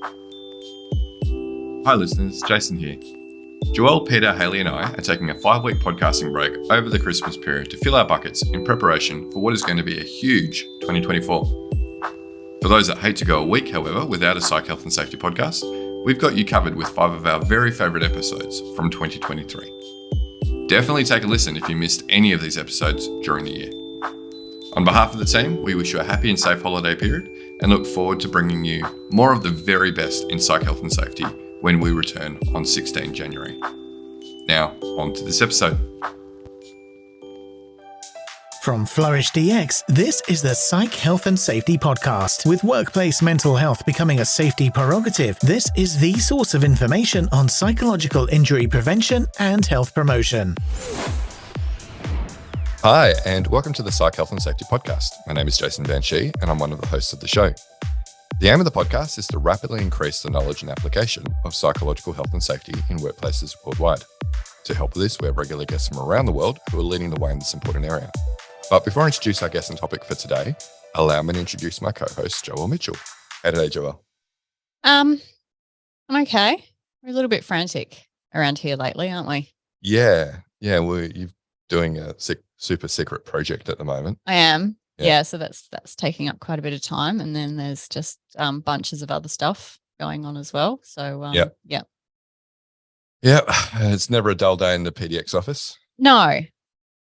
Hi listeners, Jason here. Joelle, Peter, Haley and I are taking a 5-week podcasting break over the Christmas period to fill our buckets in preparation for what is going to be a huge 2024. For those that hate to go a week, however, without a Psych, Health and Safety podcast, we've got you covered with 5 of our very favourite episodes from 2023. Definitely take a listen if you missed any of these episodes during the year. On behalf of the team, we wish you a happy and safe holiday period and look forward to bringing you more of the very best in Psych, Health and Safety when we return on 16 January. Now, on to this episode. From Flourish DX, this is the Psych, Health and Safety podcast. With workplace mental health becoming a safety prerogative, this is the source of information on psychological injury prevention and health promotion. Hi, and welcome to the Psych, Health and Safety podcast. My name is Jason and I'm one of the hosts of the show. The aim of the podcast is to rapidly increase the knowledge and application of psychological health and safety in workplaces worldwide. To help with this, we have regular guests from around the world who are leading the way in this important area. But before I introduce our guest and topic for today, allow me to introduce my co-host, Joelle Mitchell. How today, Joelle? I'm okay. We're a little bit frantic around here lately, aren't we? Yeah. You're doing a super secret project at the moment. I am. Yeah, so that's taking up quite a bit of time, and then there's just bunches of other stuff going on as well. So yeah, it's never a dull day in the PDX office. No,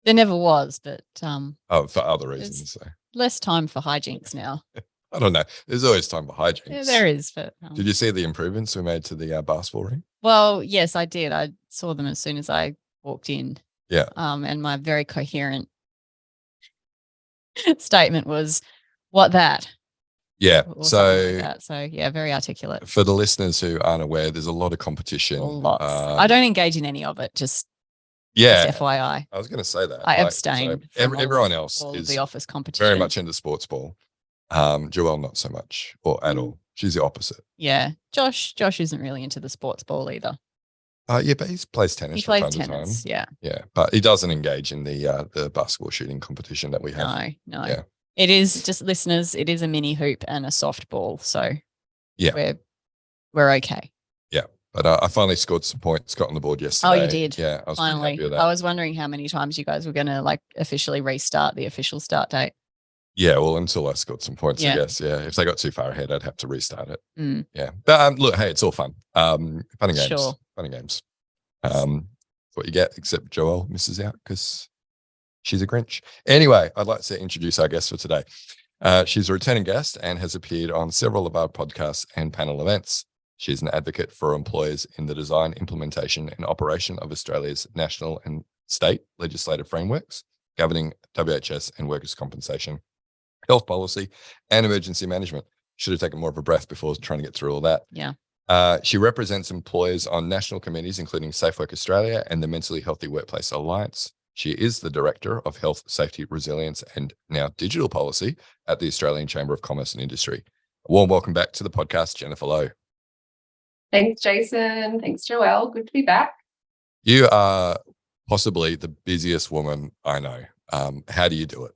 there never was, but for other reasons. So. Less time for hijinks now. I don't know. There's always time for hijinks. Yeah, there is. But did you see the improvements we made to the basketball ring? Well, yes, I did. I saw them as soon as I walked in. Yeah. And my very coherent statement was, "What that?" Yeah. So yeah, very articulate. For the listeners who aren't aware, there's a lot of competition. Lots. I don't engage in any of it. Just FYI. I was going to say that. I abstain. So everyone else all is the office competition. Very much into sports ball. Joelle, not so much, or at all. She's the opposite. Yeah. Josh isn't really into the sports ball either. Yeah, but he plays tennis. He from plays time tennis. To time. Yeah, but he doesn't engage in the basketball shooting competition that we have. No. Yeah. It is, just listeners, it is a mini hoop and a softball. So yeah, we're okay. Yeah, but I finally scored some points, got on the board yesterday. Oh, you did? Yeah, I was finally. happy with that. I was wondering how many times you guys were going to officially restart the official start date. Yeah, well, until I scored some points, I guess. Yeah, if they got too far ahead, I'd have to restart it. Mm. Yeah, but look, hey, it's all fun. Fun and games. Sure. Fun and games. What you get, except Joelle misses out because she's a Grinch. Anyway, I'd like to introduce our guest for today. She's a returning guest and has appeared on several of our podcasts and panel events. She's an advocate for employers in the design, implementation, and operation of Australia's national and state legislative frameworks governing WHS and workers' compensation, health policy, and emergency management. Should have taken more of a breath before trying to get through all that. Yeah. She represents employers on national committees, including Safe Work Australia and the Mentally Healthy Workplace Alliance. She is the Director of Health, Safety, Resilience, and now Digital Policy at the Australian Chamber of Commerce and Industry. A warm welcome back to the podcast, Jennifer Lowe. Thanks, Jason. Thanks, Joelle. Good to be back. You are possibly the busiest woman I know. How do you do it?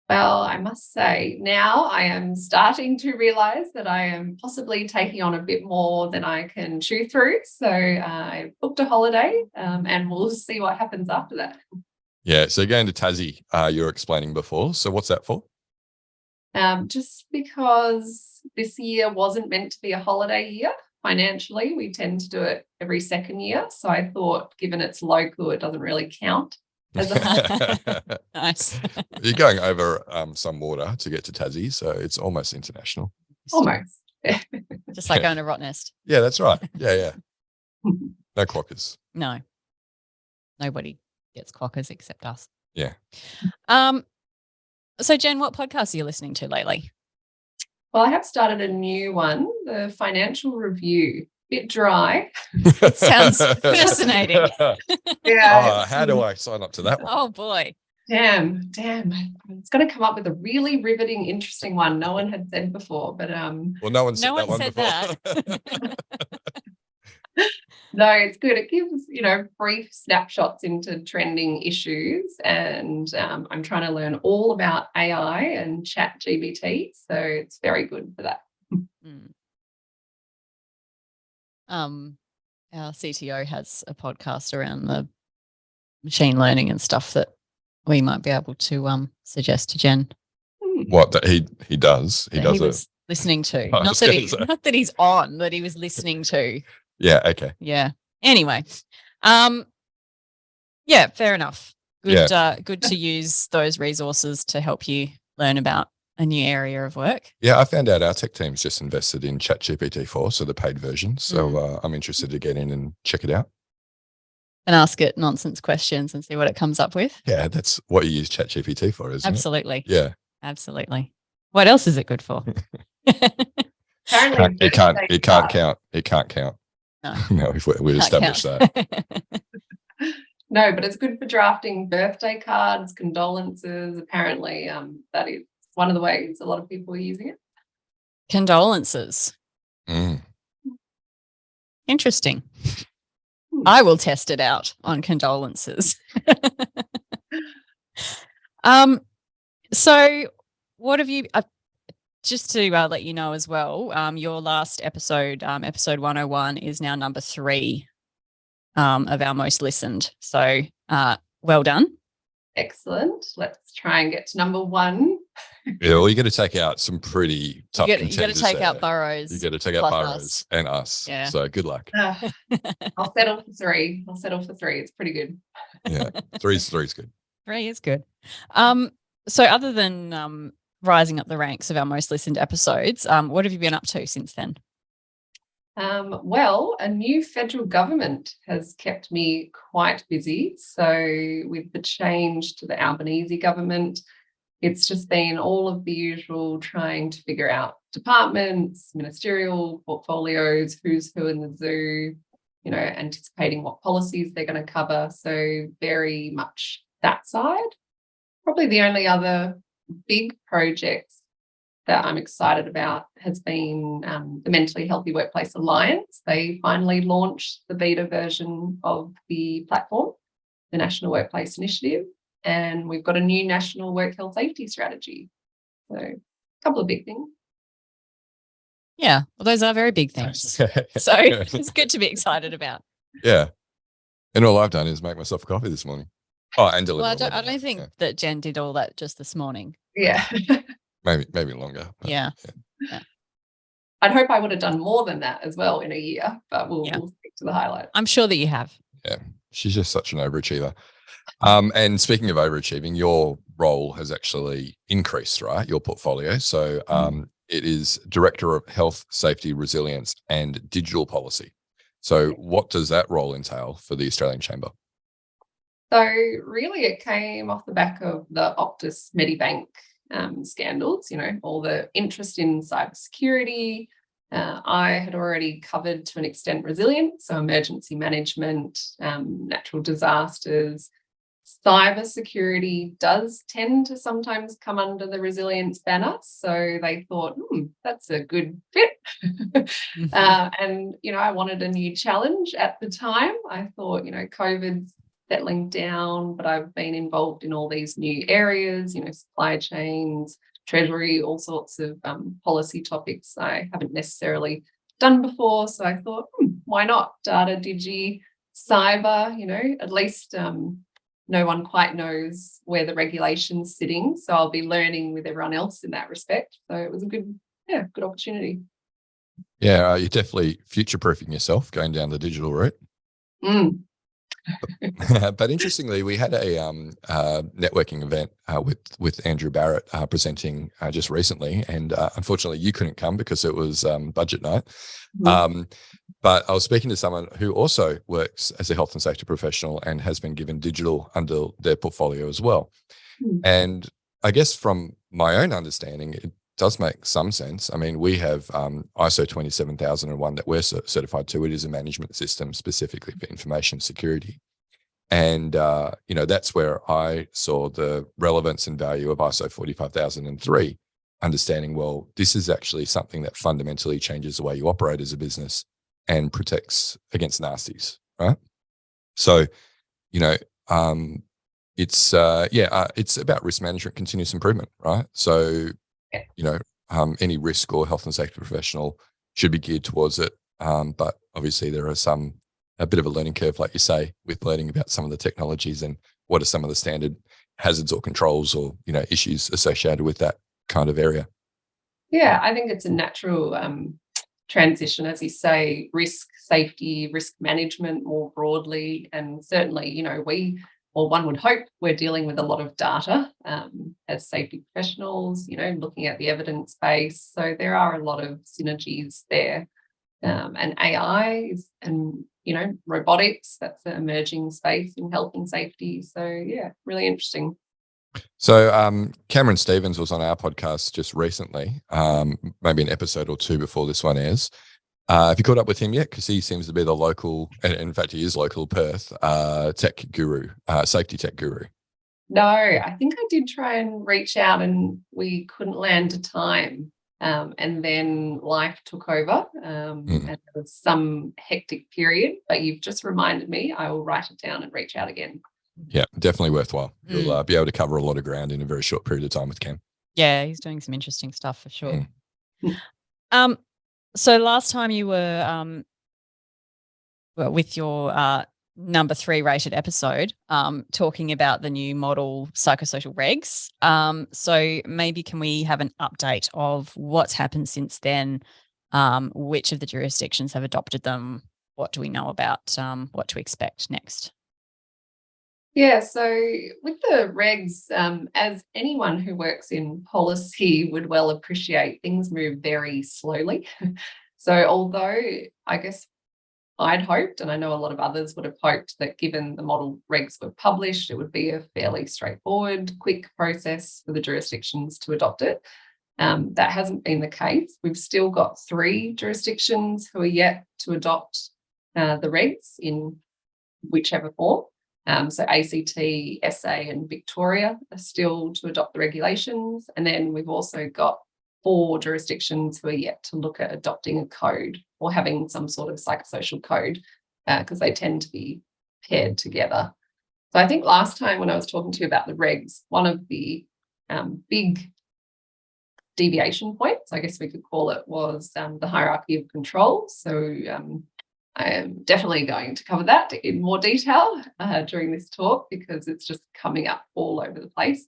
Well, I must say now I am starting to realise that I am possibly taking on a bit more than I can chew through. So I booked a holiday and we'll see what happens after that. Yeah, so going to Tassie, you were explaining before. So what's that for? Just because this year wasn't meant to be a holiday year financially. We tend to do it every second year. So I thought, given it's local, it doesn't really count. Nice. You're going over some water to get to Tassie, so it's almost international. Almost. Just like going to Rottnest. Yeah, that's right. Yeah. No quokkas. No. Nobody gets quokkas except us. Yeah. So Jen, what podcasts are you listening to lately? Well, I have started a new one, the Financial Review. Bit dry. It sounds fascinating. Yeah. How do I sign up to that one? Oh boy. Damn. It's got to come up with a really riveting, interesting one no one had said before. But well, no one said that before. No, it's good. It gives, brief snapshots into trending issues. And I'm trying to learn all about AI and chat GBT. So it's very good for that. our CTO has a podcast around the machine learning and stuff that we might be able to suggest to Jen. What that he does? He That does he was listening to. I was gonna say. Not that he's on, that he was listening to. Yeah. Okay. Yeah. Anyway, yeah, fair enough. Good. Good to use those resources to help you learn about a new area of work. Yeah, I found out our tech team's just invested in ChatGPT-4, so the paid version. So I'm interested to get in and check it out. And ask it nonsense questions and see what it comes up with. Yeah, that's what you use ChatGPT for, isn't Absolutely. it? Yeah. Absolutely. What else is it good for? Apparently It can't count. It can't count. No. No, we established that. No, but it's good for drafting birthday cards, condolences. Apparently, that is one of the ways a lot of people are using it. Condolences. Mm. Interesting. I will test it out on condolences. So what have you, just to let you know as well, your last episode, episode 101 is now number 3 of our most listened. So well done. Excellent. Let's try and get to number 1. Yeah, well, you got to take out some pretty tough contenders. You got to take out Burrows. You got to take out Burrows and us. Yeah. So good luck. I'll settle for 3. It's pretty good. Yeah, three's good. 3 is good. So other than rising up the ranks of our most listened episodes, what have you been up to since then? Well, a new federal government has kept me quite busy. So with the change to the Albanese government, it's just been all of the usual trying to figure out departments, ministerial portfolios, who's who in the zoo, anticipating what policies they're going to cover. So very much that side. Probably the only other big project that I'm excited about has been the Mentally Healthy Workplace Alliance. They finally launched the beta version of the platform, the National Workplace Initiative, and we've got a new National Work Health Safety Strategy. So a couple of big things. Yeah, well, those are very big things. So it's good to be excited about. Yeah. And all I've done is make myself a coffee this morning. Oh, and deliver. Well, I don't think that Jen did all that just this morning. Yeah. Maybe longer. Yeah. I'd hope I would have done more than that as well in a year, but we'll stick to the highlight. I'm sure that you have. Yeah. She's just such an overachiever. And speaking of overachieving, your role has actually increased, right? Your portfolio. So it is Director of Health, Safety, Resilience and Digital Policy. So what does that role entail for the Australian Chamber? So really it came off the back of the Optus Medibank scandals, all the interest in cybersecurity. I had already covered to an extent resilience, so emergency management, natural disasters. Cybersecurity does tend to sometimes come under the resilience banner. So they thought, that's a good fit. And, I wanted a new challenge at the time. I thought, COVID's settling down, but I've been involved in all these new areas, supply chains, treasury, all sorts of policy topics I haven't necessarily done before. So I thought, why not? Data, digi, cyber, at least no one quite knows where the regulation's sitting. So I'll be learning with everyone else in that respect. So it was a good opportunity. Yeah, you're definitely future-proofing yourself going down the digital route. But interestingly, we had a networking event with Andrew Barrett presenting just recently, and unfortunately you couldn't come because it was budget night. But I was speaking to someone who also works as a health and safety professional and has been given digital under their portfolio as well. And I guess from my own understanding, it does make some sense. I mean, we have ISO 27001 that we're certified to. It is a management system specifically for information security. And, that's where I saw the relevance and value of ISO 45003, understanding, well, this is actually something that fundamentally changes the way you operate as a business and protects against nasties, right? So, it's about risk management, continuous improvement, right? So, any risk or health and safety professional should be geared towards it. But obviously there are a bit of a learning curve, like you say, with learning about some of the technologies and what are some of the standard hazards or controls or, issues associated with that kind of area. Yeah, I think it's a natural transition, as you say, risk, safety, risk management more broadly. And certainly, one would hope we're dealing with a lot of data as safety professionals, looking at the evidence base. So there are a lot of synergies there. And AI and, robotics, that's an emerging space in health and safety. So, yeah, really interesting. So Cameron Stevens was on our podcast just recently, maybe an episode or two before this one airs. Have you caught up with him yet? Because he seems to be the local, and in fact he is local Perth, tech guru, safety tech guru. No, I think I did try and reach out and we couldn't land a time. And then life took over and there was some hectic period, but you've just reminded me. I will write it down and reach out again. Yeah, definitely worthwhile. You'll be able to cover a lot of ground in a very short period of time with Cam. Yeah, he's doing some interesting stuff for sure. So last time you were with your number 3 rated episode, talking about the new model psychosocial regs. So maybe can we have an update of what's happened since then? Which of the jurisdictions have adopted them? What do we know about what to expect next? Yeah, so with the regs, as anyone who works in policy would well appreciate, things move very slowly. So although I guess I'd hoped, and I know a lot of others would have hoped, that given the model regs were published, it would be a fairly straightforward, quick process for the jurisdictions to adopt it. That hasn't been the case. We've still got 3 jurisdictions who are yet to adopt the regs in whichever form. So ACT, SA and Victoria are still to adopt the regulations. And then we've also got 4 jurisdictions who are yet to look at adopting a code or having some sort of psychosocial code because they tend to be paired together. So I think last time when I was talking to you about the regs, one of the big deviation points, I guess we could call it, was the hierarchy of control. So I am definitely going to cover that in more detail during this talk because it's just coming up all over the place.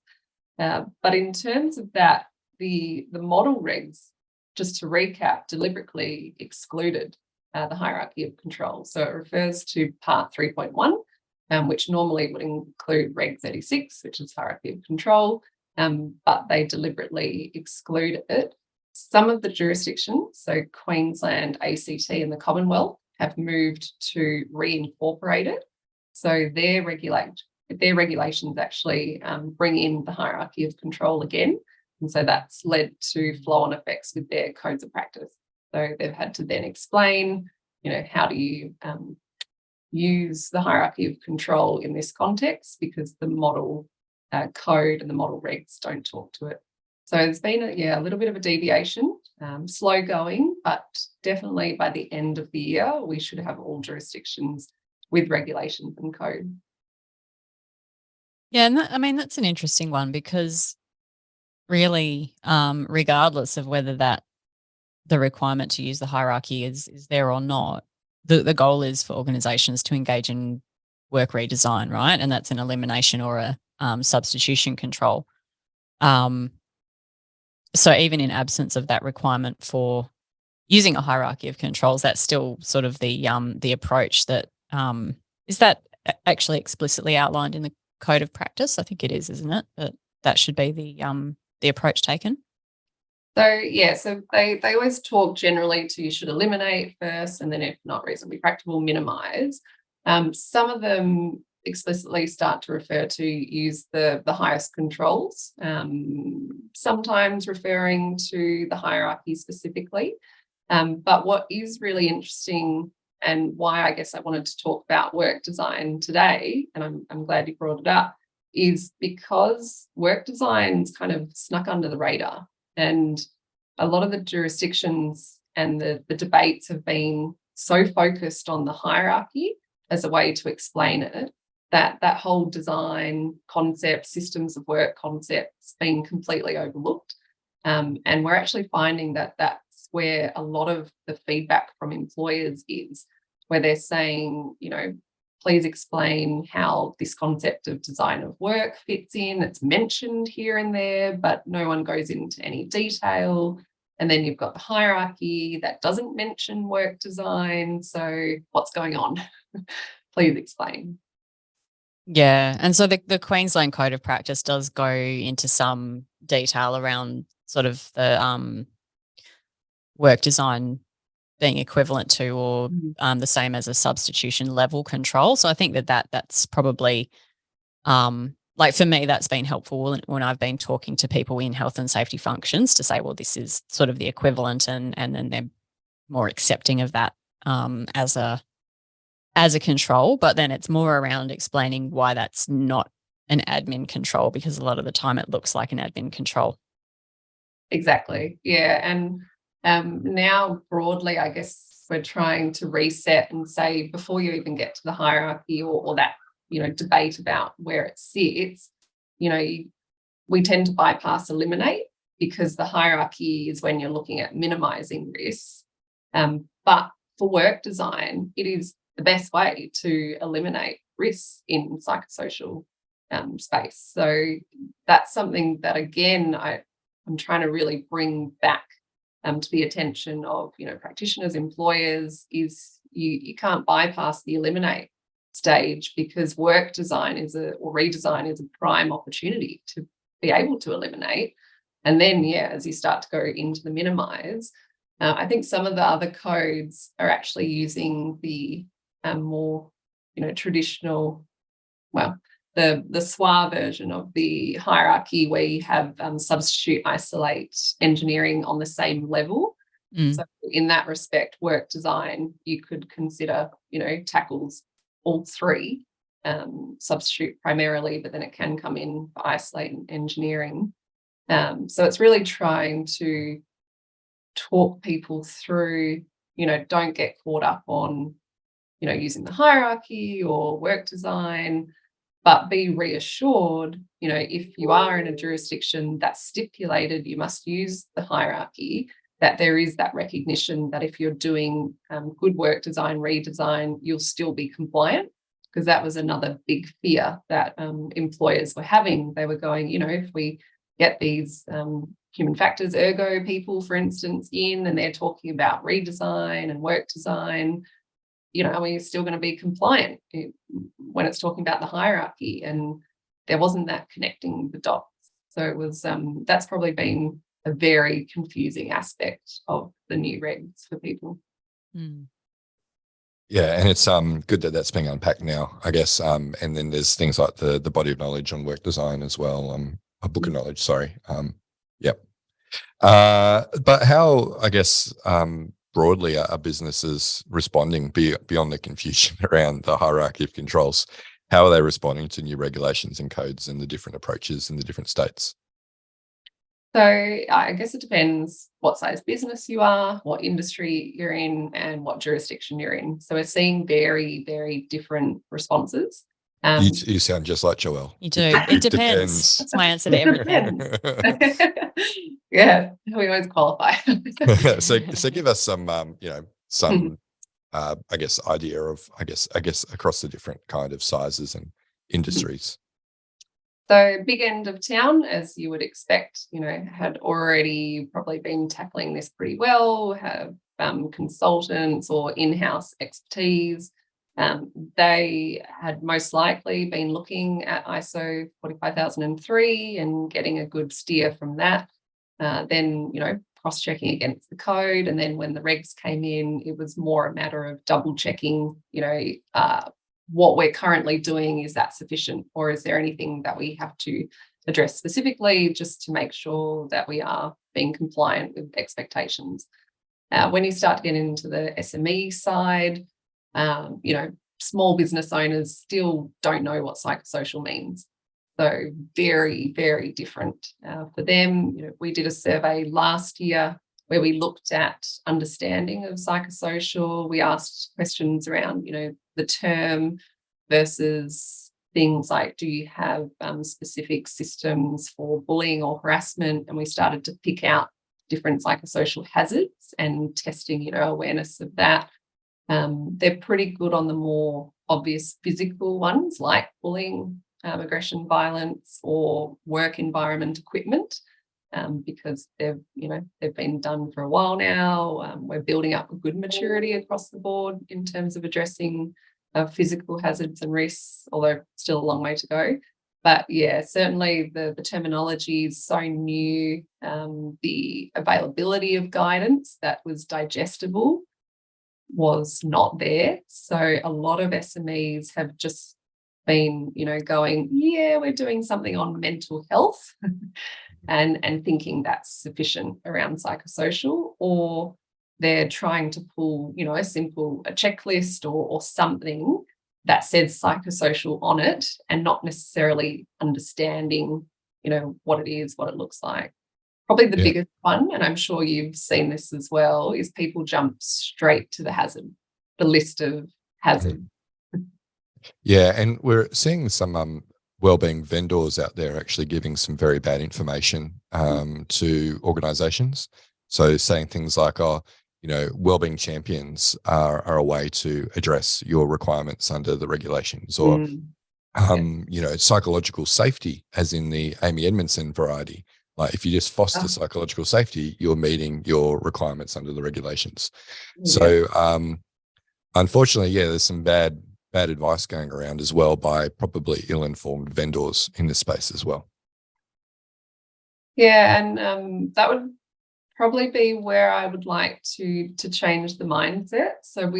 But in terms of that, the model regs, just to recap, deliberately excluded the hierarchy of control. So it refers to part 3.1, which normally would include Reg 36, which is hierarchy of control, but they deliberately exclude it. Some of the jurisdictions, so Queensland, ACT and the Commonwealth, have moved to reincorporate it. So their regulations actually bring in the hierarchy of control again. And so that's led to flow-on effects with their codes of practice. So they've had to then explain, how do you use the hierarchy of control in this context because the model code and the model regs don't talk to it. So there's been a little bit of a deviation, slow going, but definitely by the end of the year, we should have all jurisdictions with regulations and code. Yeah, and that's an interesting one because really, regardless of whether the requirement to use the hierarchy is there or not, the goal is for organisations to engage in work redesign, right? And that's an elimination or a substitution control. So even in absence of that requirement for using a hierarchy of controls, that's still sort of the approach that is that actually explicitly outlined in the code of practice. I think it is, isn't it? That should be the approach taken. So yeah, so they always talk generally to you should eliminate first, and then if not reasonably practicable, minimise. Some of them explicitly start to refer to use the highest controls, sometimes referring to the hierarchy specifically. But what is really interesting and why I guess I wanted to talk about work design today, and I'm glad you brought it up, is because work design's kind of snuck under the radar. And a lot of the jurisdictions and the debates have been so focused on the hierarchy as a way to explain it, that whole design concept, systems of work concept's been completely overlooked. And we're actually finding that that's where a lot of the feedback from employers is. where they're saying, please explain how this concept of design of work fits in. It's mentioned here and there, but no one goes into any detail. And then you've got the hierarchy that doesn't mention work design. So what's going on? Please explain. Yeah. And so the Queensland Code of Practice does go into some detail around sort of the work design being equivalent to or the same as a substitution level control. So I think that's probably like for me, that's been helpful when I've been talking to people in health and safety functions to say, well, this is sort of the equivalent, and then they're more accepting of that as a control. But then it's more around explaining why that's not an admin control, because a lot of the time it looks like an admin control. Exactly. Yeah. And now broadly, I guess we're trying to reset and say, before you even get to the hierarchy or that, debate about where it sits, we tend to bypass eliminate, because the hierarchy is when you're looking at minimizing risks. But for work design, it is the best way to eliminate risks in psychosocial space. So that's something that, again, I'm trying to really bring back to the attention of, practitioners, employers, is you can't bypass the eliminate stage, because work design or redesign is a prime opportunity to be able to eliminate. And then, as you start to go into the minimize, I think some of the other codes are actually using the more, traditional, the SWA version of the hierarchy, where you have substitute, isolate, engineering on the same level. So in that respect, work design, you could consider, tackles all three, substitute primarily, but then it can come in for isolate and engineering. So it's really trying to talk people through, don't get caught up on, using the hierarchy or work design, but be reassured, if you are in a jurisdiction that's stipulated you must use the hierarchy, that there is that recognition that if you're doing good work design, redesign, you'll still be compliant. Because that was another big fear that employers were having. They were going, if we get these human factors, ergo people, for instance, in, and they're talking about redesign and work design, are we still going to be compliant when it's talking about the hierarchy? And there wasn't that connecting the dots. So it was that's probably been a very confusing aspect of the new regs for people. Yeah, and it's good that that's being unpacked now, I guess. And then there's things like the body of knowledge on work design as well, a book of knowledge, sorry. Yep. But how, I guess, broadly are businesses responding beyond the confusion around the hierarchy of controls? How are they responding to new regulations and codes and the different approaches in the different states? So I guess it depends what size business you are, what industry you're in, and what jurisdiction you're in. So we're seeing very, very different responses. You sound just like Joelle. You do. It depends. That's my answer to everything. Yeah, we always qualify. so give us some, I guess, idea of, I guess across the different kind of sizes and industries. So big end of town, as you would expect, had already probably been tackling this pretty well, have consultants or in-house expertise. They had most likely been looking at ISO 45003 and getting a good steer from that. Then, cross-checking against the code. And then when the regs came in, it was more a matter of double-checking, what we're currently doing, is that sufficient, or is there anything that we have to address specifically just to make sure that we are being compliant with expectations. When you start to get into the SME side, small business owners still don't know what psychosocial means. So very, very different for them. We did a survey last year where we looked at understanding of psychosocial. We asked questions around, the term versus things like, do you have specific systems for bullying or harassment? And we started to pick out different psychosocial hazards and testing, awareness of that. They're pretty good on the more obvious physical ones like bullying, aggression, violence, or work environment equipment, because they've been done for a while now. We're building up a good maturity across the board in terms of addressing physical hazards and risks, although still a long way to go. But yeah, certainly the terminology is so new. The availability of guidance that was digestible was not there. So a lot of SMEs have just been, going, yeah, we're doing something on mental health and thinking that's sufficient around psychosocial, or they're trying to pull, a checklist or something that says psychosocial on it and not necessarily understanding, what it is, what it looks like. Probably the biggest one, and I'm sure you've seen this as well, is people jump straight to the list of hazards. Yeah, and we're seeing some wellbeing vendors out there actually giving some very bad information to organisations. So saying things like, wellbeing champions are a way to address your requirements under the regulations, or psychological safety, as in the Amy Edmondson variety. Like if you just foster psychological safety, you're meeting your requirements under the regulations. So unfortunately, there's some bad advice going around as well by probably ill-informed vendors in this space as well. Yeah, and that would probably be where I would like to change the mindset. So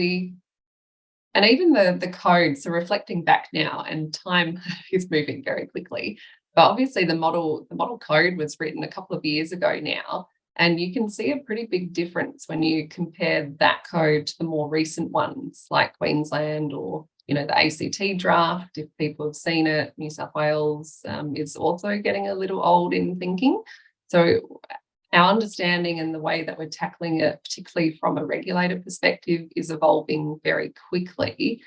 and even the code, so reflecting back now, and time is moving very quickly. But obviously the model code was written a couple of years ago now, and you can see a pretty big difference when you compare that code to the more recent ones like Queensland or, the ACT draft. If people have seen it, New South Wales is also getting a little old in thinking. So our understanding and the way that we're tackling it, particularly from a regulator perspective, is evolving very quickly.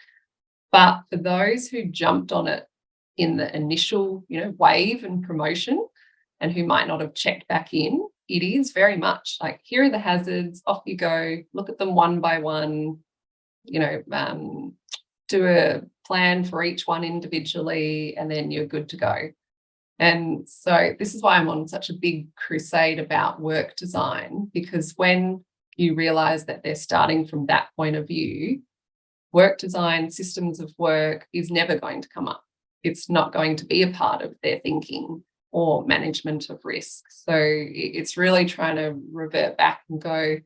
But for those who jumped on it in the initial, wave and promotion, and who might not have checked back in, it is very much like, here are the hazards, off you go, look at them one by one, do a plan for each one individually, and then you're good to go. And so this is why I'm on such a big crusade about work design, because when you realize that they're starting from that point of view, work design, systems of work is never going to come up. It's not going to be a part of their thinking or management of risk. So it's really trying to revert back and go,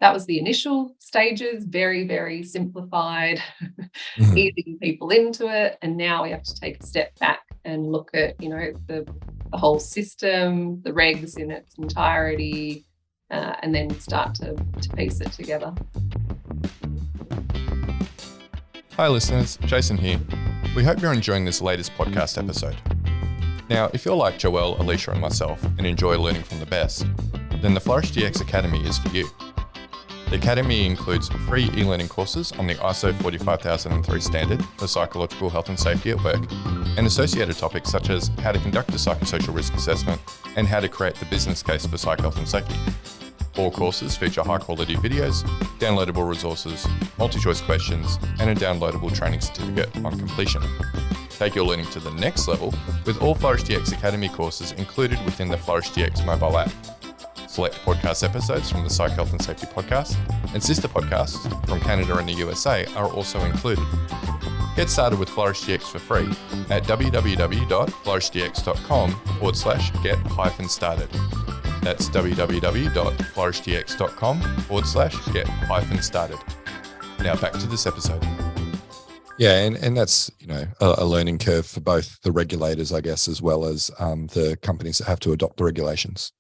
that was the initial stages, very, very simplified, easing people into it. And now we have to take a step back and look at, the whole system, the regs in its entirety, and then start to piece it together. Hi listeners, Jason here. We hope you're enjoying this latest podcast episode. Now, if you're like Joelle, Alicia and myself and enjoy learning from the best, then the Flourish DX Academy is for you. The Academy includes free e-learning courses on the ISO 45003 standard for psychological health and safety at work, and associated topics such as how to conduct a psychosocial risk assessment and how to create the business case for psych health and safety. All courses feature high-quality videos, downloadable resources, multi-choice questions, and a downloadable training certificate on completion. Take your learning to the next level with all Flourish DX Academy courses included within the Flourish DX mobile app. Select podcast episodes from the Psych Health and Safety podcast and sister podcasts from Canada and the USA are also included. Get started with Flourish DX for free at www.flourishdx.com/get-started. That's www.flourishdx.com/get-started. Now back to this episode. Yeah, and that's, a learning curve for both the regulators, I guess, as well as the companies that have to adopt the regulations.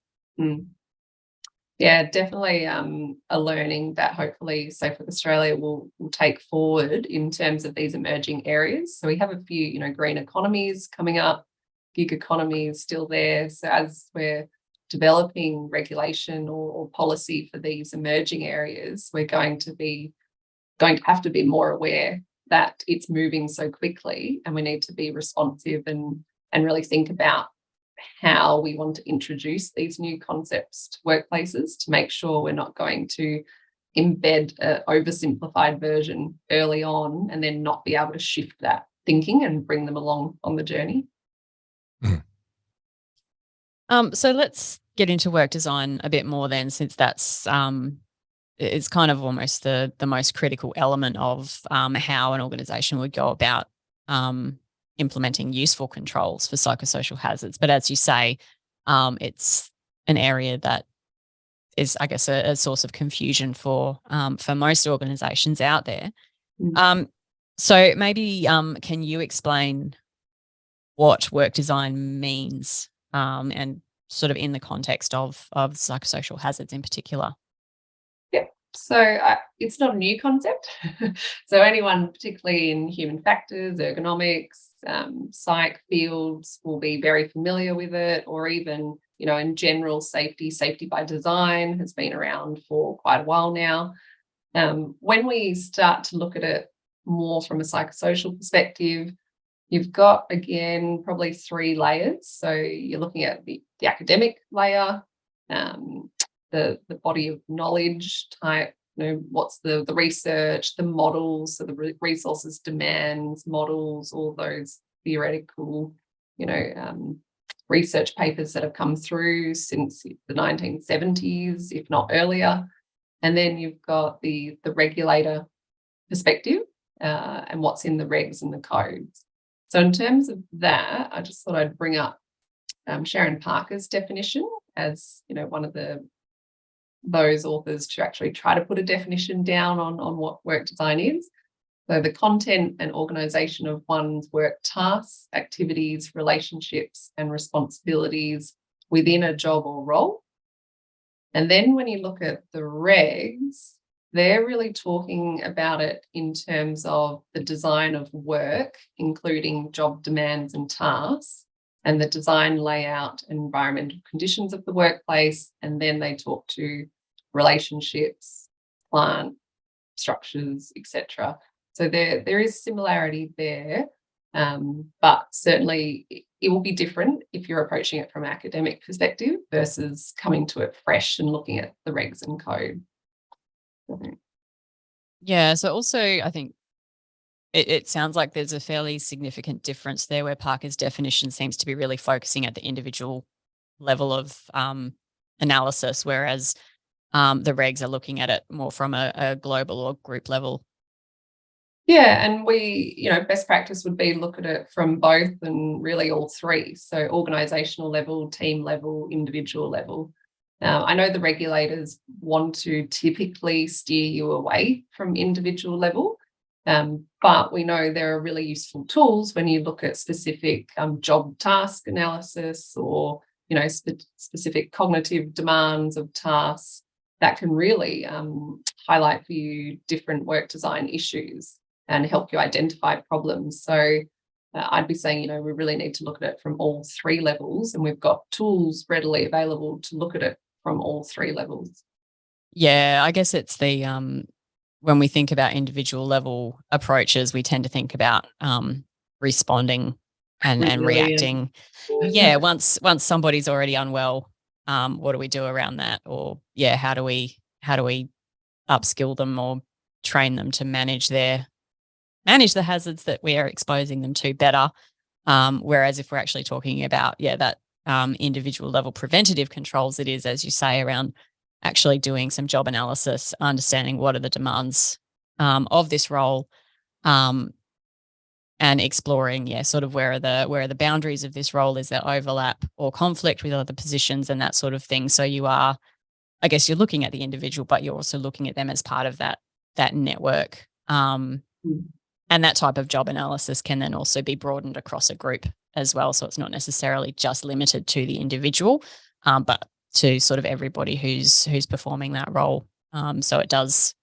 Yeah, definitely a learning that hopefully Safe with Australia will take forward in terms of these emerging areas. So we have a few, green economies coming up, gig economy is still there. So as we're developing regulation or policy for these emerging areas, we're going to have to be more aware that it's moving so quickly, and we need to be responsive and really think about how we want to introduce these new concepts to workplaces to make sure we're not going to embed an oversimplified version early on and then not be able to shift that thinking and bring them along on the journey. So let's get into work design a bit more then, since that's it's kind of almost the most critical element of how an organisation would go about implementing useful controls for psychosocial hazards. But as you say, it's an area that is, I guess, a source of confusion for most organisations out there. So maybe can you explain what work design means and sort of in the context of psychosocial hazards in particular? Yeah, so it's not a new concept. So anyone, particularly in human factors, ergonomics, psych fields, will be very familiar with it, or even, you know, in general safety by design has been around for quite a while now. When we start to look at it more from a psychosocial perspective, you've got, again, probably 3 layers. So you're looking at the academic layer, the body of knowledge type, you know, what's the research, the models, so the resources, demands, models, all those theoretical, you know, research papers that have come through since the 1970s, if not earlier. And then you've got the regulator perspective and what's in the regs and the codes. So in terms of that, I just thought I'd bring up Sharon Parker's definition as, you know, one of those authors to actually try to put a definition down on what work design is. So the content and organisation of one's work tasks, activities, relationships and responsibilities within a job or role. And then when you look at the regs, they're really talking about it in terms of the design of work, including job demands and tasks, and the design, layout, and environmental conditions of the workplace. And then they talk to relationships, plant structures, etc. So there is similarity there, but certainly it will be different if you're approaching it from an academic perspective versus coming to it fresh and looking at the regs and code. Yeah, so also I think it sounds like there's a fairly significant difference there where Parker's definition seems to be really focusing at the individual level of analysis, whereas the regs are looking at it more from a global or group level. Yeah, and we, you know, best practice would be look at it from both and really all 3. So organisational level, team level, individual level. I know the regulators want to typically steer you away from individual level, but we know there are really useful tools when you look at specific job task analysis or, you know, specific cognitive demands of tasks that can really highlight for you different work design issues and help you identify problems. So I'd be saying, you know, we really need to look at it from all 3 levels, and we've got tools readily available to look at it from all 3 levels. Yeah, I guess it's the when we think about individual level approaches, we tend to think about responding and reacting. Yeah, once somebody's already unwell, what do we do around that? Or yeah, how do we upskill them or train them to manage the hazards that we are exposing them to better? Whereas if we're actually talking about that individual level preventative controls, it is, as you say, around actually doing some job analysis, understanding what are the demands of this role, and exploring, sort of where are the boundaries of this role? Is there overlap or conflict with other positions and that sort of thing? So you are, I guess, you're looking at the individual, but you're also looking at them as part of that network. And that type of job analysis can then also be broadened across a group as well. So it's not necessarily just limited to the individual, but to sort of everybody who's performing that role. So it does,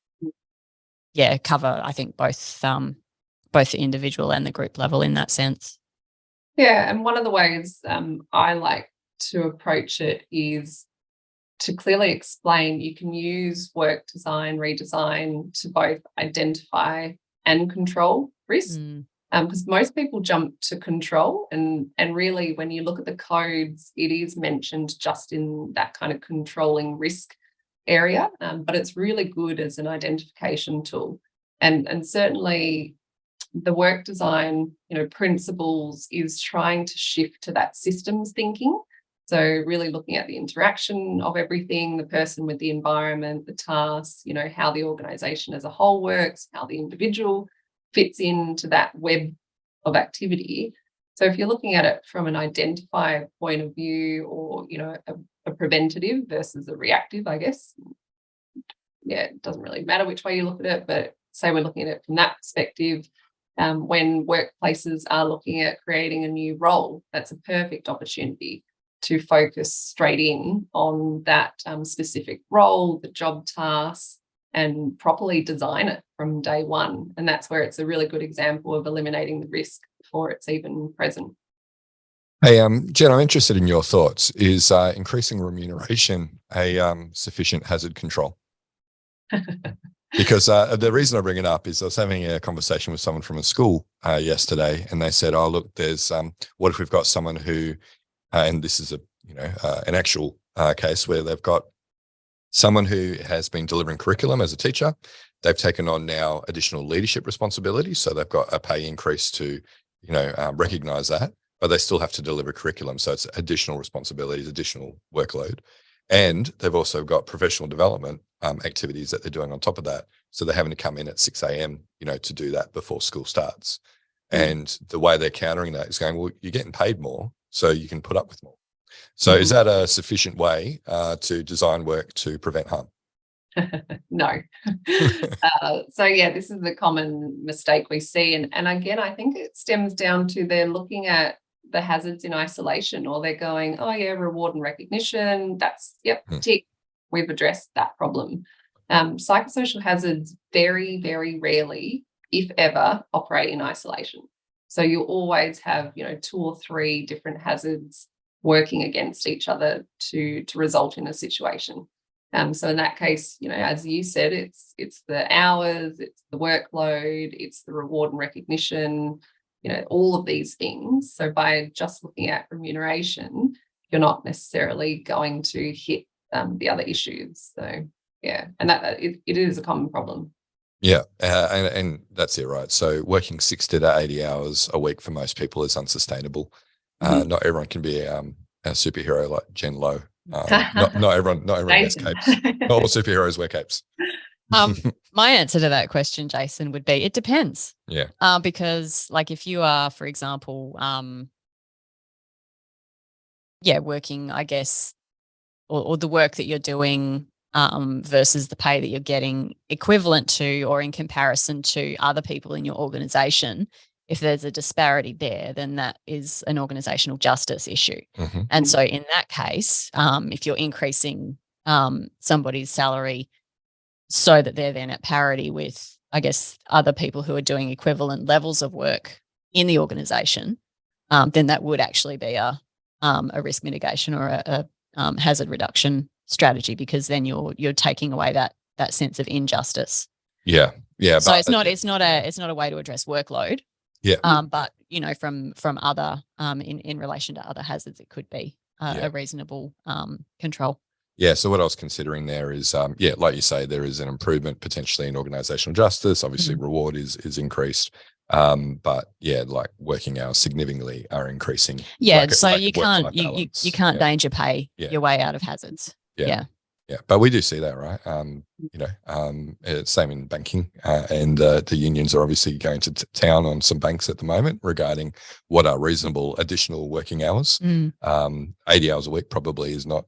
cover, I think, both the individual and the group level in that sense. Yeah, and one of the ways I like to approach it is to clearly explain you can use work design, redesign to both identify and control risk, because most people jump to control, and really when you look at the codes, it is mentioned just in that kind of controlling risk area, but it's really good as an identification tool. And certainly the work design, principles is trying to shift to that systems thinking. So really looking at the interaction of everything, the person with the environment, the tasks, how the organization as a whole works, how the individual fits into that web of activity. So if you're looking at it from an identifier point of view, or, a preventative versus a reactive, I guess, it doesn't really matter which way you look at it, but say we're looking at it from that perspective, when workplaces are looking at creating a new role, that's a perfect opportunity to focus straight in on that specific role, the job tasks, and properly design it from day one. And that's where it's a really good example of eliminating the risk before it's even present. Hey, Jen, I'm interested in your thoughts. Is increasing remuneration a sufficient hazard control? Because the reason I bring it up is I was having a conversation with someone from a school yesterday, and they said, "Oh, look, there's what if we've got someone who, and this is an actual case where they've got someone who has been delivering curriculum as a teacher. They've taken on now additional leadership responsibilities, so they've got a pay increase to recognize that, but they still have to deliver curriculum, so it's additional responsibilities, additional workload, and they've also got professional development activities that they're doing on top of that. So they're having to come in at 6 a.m., to do that before school starts. And the way they're countering that is going, well, you're getting paid more, so you can put up with more. So is that a sufficient way to design work to prevent harm? No. So this is the common mistake we see. And again, I think it stems down to they're looking at the hazards in isolation, or they're going, oh yeah, reward and recognition. That's, tick. We've addressed that problem. Psychosocial hazards very, very rarely, if ever, operate in isolation. So you'll always have, 2 or 3 different hazards working against each other to result in a situation. So in that case, as you said, it's the hours, it's the workload, it's the reward and recognition, all of these things. So by just looking at remuneration, you're not necessarily going to hit the other issues. So and that it is a common problem. Yeah, and that's it, right? So working 60 to 80 hours a week for most people is unsustainable. Not everyone can be a superhero like Jen Lowe. Not everyone has capes. Not all superheroes wear capes. My answer to that question, Jason, would be it depends. Yeah. Because if you are, for example, working, I guess, or the work that you're doing versus the pay that you're getting equivalent to or in comparison to other people in your organization, if there's a disparity there, then that is an organizational justice issue. And so in that case, if you're increasing somebody's salary so that they're then at parity with, I guess, other people who are doing equivalent levels of work in the organization, then that would actually be a risk mitigation or a hazard reduction strategy, because then you're taking away that sense of injustice. Yeah. So it's not a way to address workload. Yeah. But from other in relation to other hazards, it could be a reasonable control. Yeah. So what I was considering there is, like you say, there is an improvement potentially in organizational justice. Obviously, reward is increased. But like working hours significantly are increasing. Yeah. So you can't danger pay your way out of hazards. Yeah. But we do see that, right? Same in banking, and the unions are obviously going to town on some banks at the moment regarding what are reasonable additional working hours. 80 hours a week probably is not,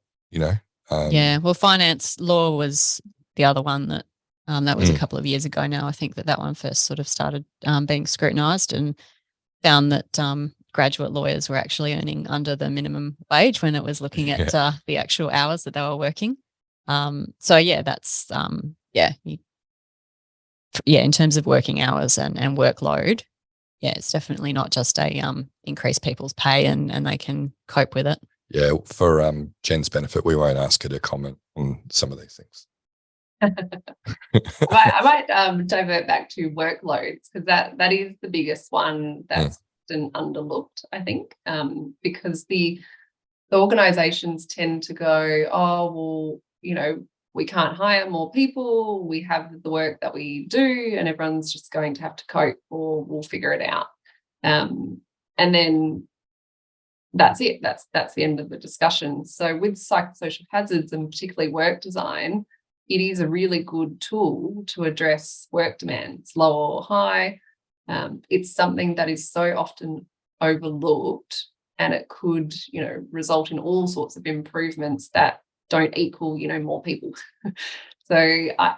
Well, finance law was the other one that was a couple of years ago now. I think that one first sort of started being scrutinised and found that graduate lawyers were actually earning under the minimum wage when it was looking at the actual hours that they were working. That's in terms of working hours and workload, it's definitely not just a increase people's pay and they can cope with it. Yeah, for Jen's benefit, we won't ask her to comment on some of these things. I might divert back to workloads, because that is the biggest one that's often underlooked, I think, because the organisations tend to go, oh, well, we can't hire more people, we have the work that we do, and everyone's just going to have to cope, or we'll figure it out. And then that's it. That's the end of the discussion. So with psychosocial hazards, and particularly work design, it is a really good tool to address work demands, low or high. It's something that is so often overlooked, and it could, result in all sorts of improvements that don't equal, more people. So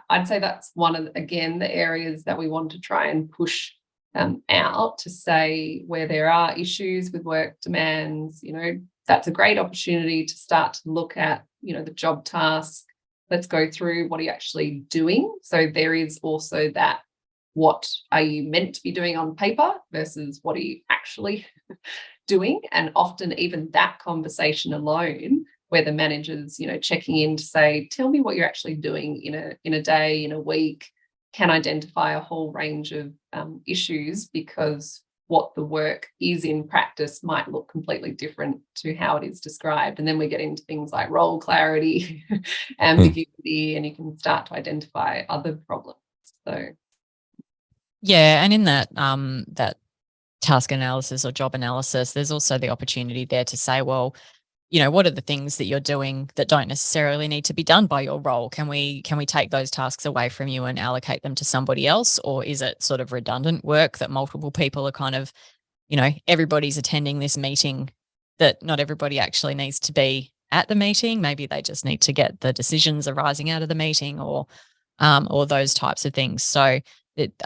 I'd say that's one of, again, the areas that we want to try and push out, to say where there are issues with work demands, that's a great opportunity to start to look at, the job task. Let's go through, what are you actually doing? So there is also that, what are you meant to be doing on paper versus what are you actually doing? And often even that conversation alone, where the manager's, checking in to say, tell me what you're actually doing in a day, in a week, can identify a whole range of issues, because what the work is in practice might look completely different to how it is described. And then we get into things like role clarity, ambiguity, and you can start to identify other problems. So yeah, and in that that task analysis or job analysis, there's also the opportunity there to say, well, what are the things that you're doing that don't necessarily need to be done by your role? Can we take those tasks away from you and allocate them to somebody else? Or is it sort of redundant work that multiple people are kind of, everybody's attending this meeting, that not everybody actually needs to be at the meeting? Maybe they just need to get the decisions arising out of the meeting, or those types of things. So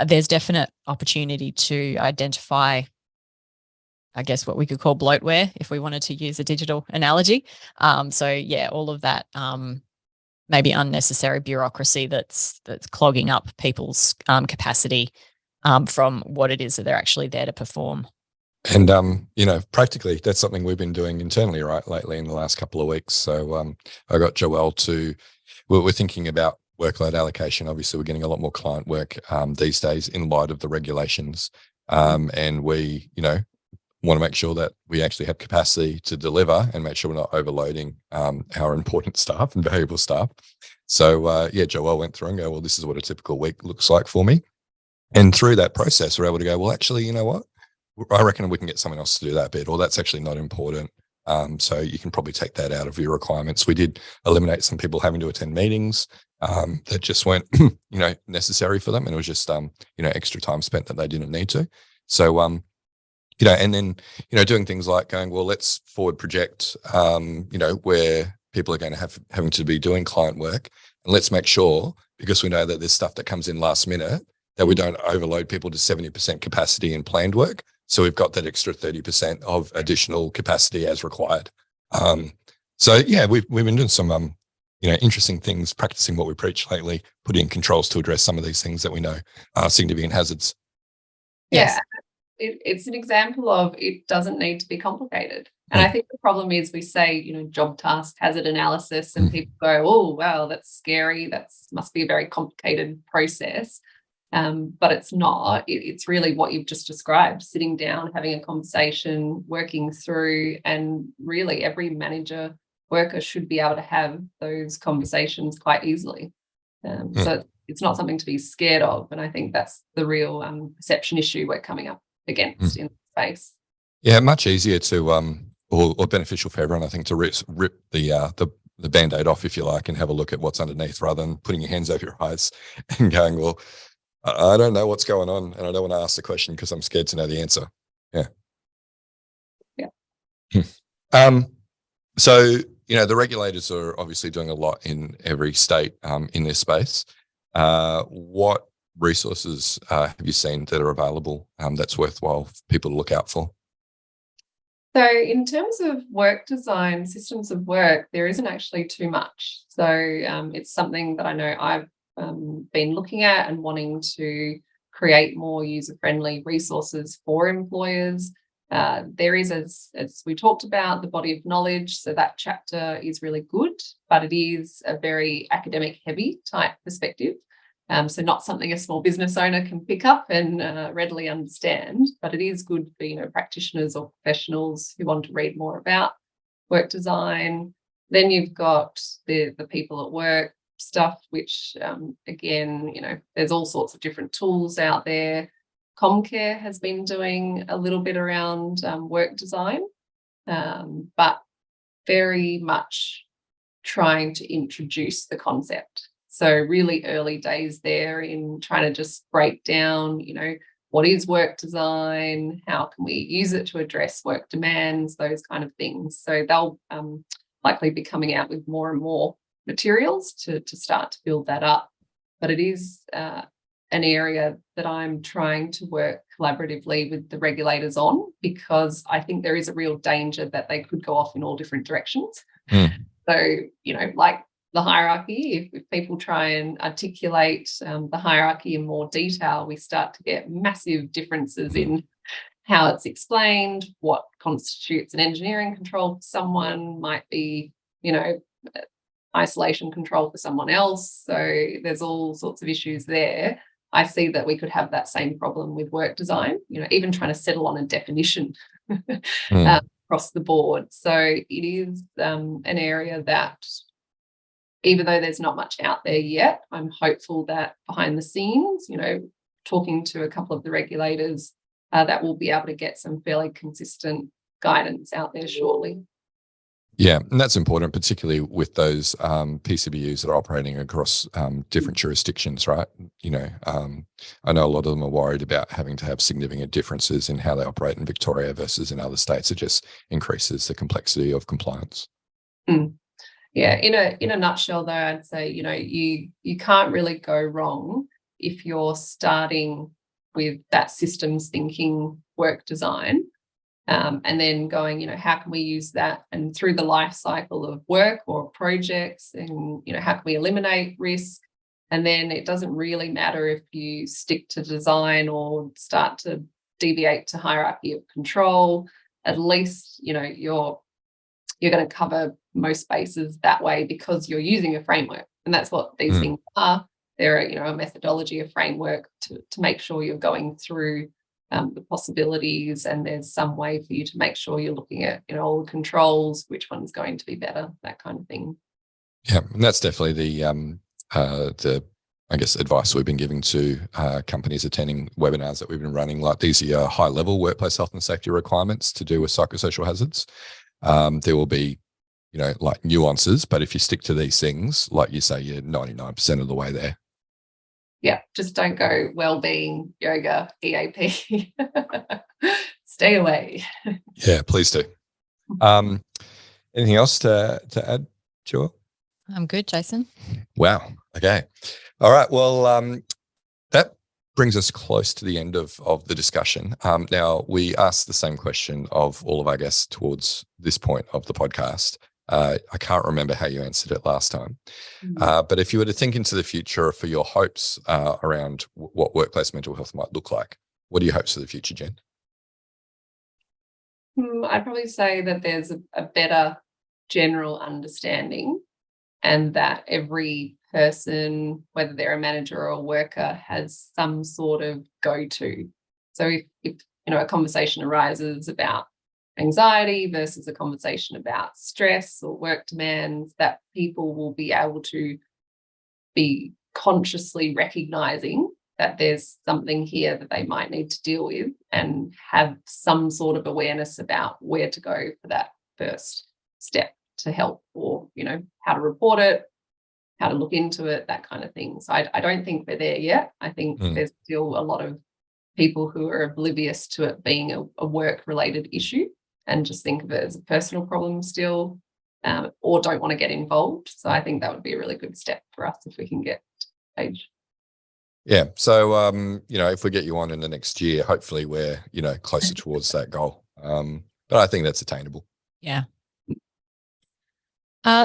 there's definite opportunity to identify, I guess, what we could call bloatware, if we wanted to use a digital analogy. So yeah, all of that maybe unnecessary bureaucracy that's clogging up people's capacity from what it is that they're actually there to perform. And, practically that's something we've been doing internally, right, lately in the last couple of weeks. So I got Joelle we're thinking about workload allocation. Obviously, we're getting a lot more client work these days in light of the regulations. And we, want to make sure that we actually have capacity to deliver and make sure we're not overloading our important staff and valuable staff. So Joelle went through and go, well, this is what a typical week looks like for me. And through that process, we're able to go, well, actually, you know what? I reckon we can get someone else to do that bit, or that's actually not important. So you can probably take that out of your requirements. We did eliminate some people having to attend meetings that just weren't, necessary for them. And it was just, extra time spent that they didn't need to. So, and then, doing things like going, well, let's forward project, where people are going to having to be doing client work. And let's make sure, because we know that there's stuff that comes in last minute, that we don't overload people to 70% capacity in planned work. So we've got that extra 30% of additional capacity as required. We've been doing some, interesting things, practicing what we preach lately, putting in controls to address some of these things that we know are significant hazards. Yes. Yeah. It's an example of, it doesn't need to be complicated. And I think the problem is, we say, job task hazard analysis, and people go, oh, wow, that's scary. That must be a very complicated process. But it's not. It's really what you've just described, sitting down, having a conversation, working through, and really every manager worker should be able to have those conversations quite easily. So it's not something to be scared of. And I think that's the real perception issue we're coming up against in space. Yeah, much easier to or beneficial for everyone, I think, to rip the Band-Aid off, if you like, and have a look at what's underneath, rather than putting your hands over your eyes and going, well, I don't know what's going on, and I don't want to ask the question because I'm scared to know the answer. Yeah. So, the regulators are obviously doing a lot in every state in this space. What resources have you seen that are available that's worthwhile for people to look out for? So in terms of work design, systems of work, there isn't actually too much. So it's something that I know I've been looking at and wanting to create more user-friendly resources for employers. There is, as we talked about, the body of knowledge. So that chapter is really good, but it is a very academic heavy type perspective. So not something a small business owner can pick up and readily understand, but it is good for, practitioners or professionals who want to read more about work design. Then you've got the people at work stuff, which again, there's all sorts of different tools out there. Comcare has been doing a little bit around work design, but very much trying to introduce the concept. So really early days there in trying to just break down, what is work design? How can we use it to address work demands? Those kind of things. So they'll likely be coming out with more and more materials to start to build that up. But it is an area that I'm trying to work collaboratively with the regulators on, because I think there is a real danger that they could go off in all different directions. So, like the hierarchy, if people try and articulate the hierarchy in more detail, we start to get massive differences in how it's explained, what constitutes an engineering control for someone might be, isolation control for someone else. So there's all sorts of issues there. I see that we could have that same problem with work design, even trying to settle on a definition across the board. So it is an area that, even though there's not much out there yet, I'm hopeful that behind the scenes, talking to a couple of the regulators, that we'll be able to get some fairly consistent guidance out there shortly. Yeah, and that's important, particularly with those PCBUs that are operating across different jurisdictions, right? I know a lot of them are worried about having to have significant differences in how they operate in Victoria versus in other states. It just increases the complexity of compliance. Yeah, in a nutshell, though, I'd say you can't really go wrong if you're starting with that systems thinking work design. And then going, how can we use that and through the life cycle of work or projects, and, how can we eliminate risk? And then it doesn't really matter if you stick to design or start to deviate to hierarchy of control. At least, you're going to cover most bases that way because you're using a framework. And that's what these things are. They're, a methodology, a framework to make sure you're going through the possibilities, and there's some way for you to make sure you're looking at all the controls, which one's going to be better, that kind of thing. Yeah, and that's definitely the I guess advice we've been giving to companies attending webinars that we've been running. Like, these are your high level workplace health and safety requirements to do with psychosocial hazards. There will be like nuances, but if you stick to these things, like you say, you're 99% of the way there. Yeah, just don't go well-being, yoga, EAP. Stay away. Yeah, please do. Anything else to add, Joelle? I'm good, Jason. Wow. Okay. All right. Well, that brings us close to the end of the discussion. Now, we asked the same question of all of our guests towards this point of the podcast. I can't remember how you answered it last time. But if you were to think into the future for your hopes around what workplace mental health might look like, what are your hopes for the future, Jen? I'd probably say that there's a better general understanding, and that every person, whether they're a manager or a worker, has some sort of go-to. So if a conversation arises about anxiety versus a conversation about stress or work demands, that people will be able to be consciously recognizing that there's something here that they might need to deal with, and have some sort of awareness about where to go for that first step to help, or how to report it, how to look into it, that kind of thing. So I don't think we're there yet. I think there's still a lot of people who are oblivious to it being a work-related issue and just think of it as a personal problem still, or don't want to get involved. So I think that would be a really good step for us if we can get to that stage. Yeah. So, if we get you on in the next year, hopefully we're, closer towards that goal. But I think that's attainable. Yeah.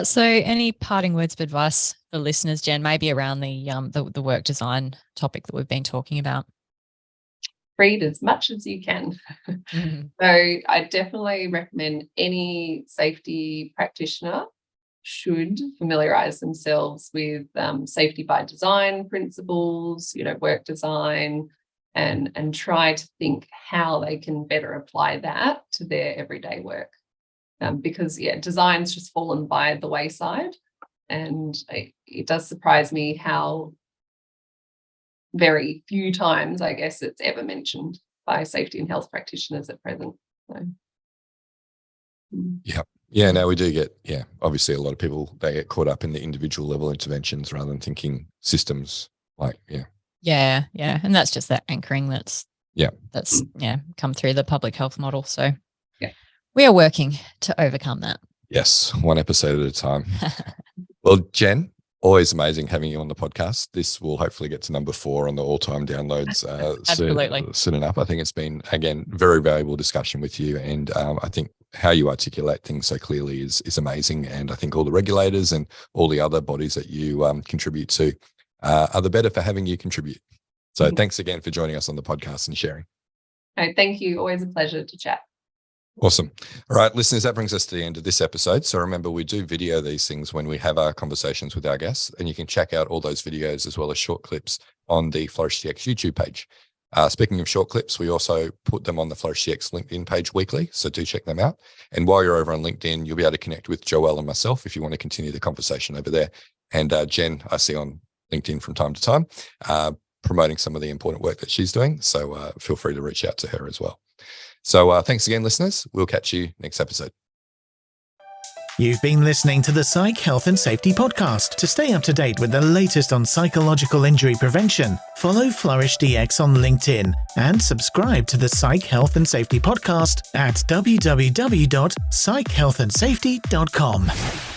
So any parting words of advice for listeners, Jen, maybe around the work design topic that we've been talking about? Read as much as you can. So I definitely recommend any safety practitioner should familiarize themselves with safety by design principles, work design, and try to think how they can better apply that to their everyday work. Because design's just fallen by the wayside. And it does surprise me how very few times, I guess, it's ever mentioned by safety and health practitioners at present. So, Yeah, no, we do get, obviously a lot of people, they get caught up in the individual level interventions rather than thinking systems Yeah. And that's just that anchoring that's come through the public health model. So we are working to overcome that. Yes, one episode at a time. Well, Jen, always amazing having you on the podcast. This will hopefully get to number 4 on the all-time downloads soon enough. I think it's been, again, very valuable discussion with you. And I think how you articulate things so clearly is amazing. And I think all the regulators and all the other bodies that you contribute to are the better for having you contribute. So thanks again for joining us on the podcast and sharing. No, thank you. Always a pleasure to chat. Awesome. All right, listeners, that brings us to the end of this episode. So remember, we do video these things when we have our conversations with our guests, and you can check out all those videos as well as short clips on the Flourish DX YouTube page. Speaking of short clips, we also put them on the Flourish DX LinkedIn page weekly, so do check them out. And while you're over on LinkedIn, you'll be able to connect with Joelle and myself if you want to continue the conversation over there. And Jen, I see on LinkedIn from time to time, promoting some of the important work that she's doing. So feel free to reach out to her as well. So thanks again, listeners. We'll catch you next episode. You've been listening to the Psych Health and Safety Podcast. To stay up to date with the latest on psychological injury prevention, follow Flourish DX on LinkedIn and subscribe to the Psych Health and Safety Podcast at www.psychealthandsafety.com.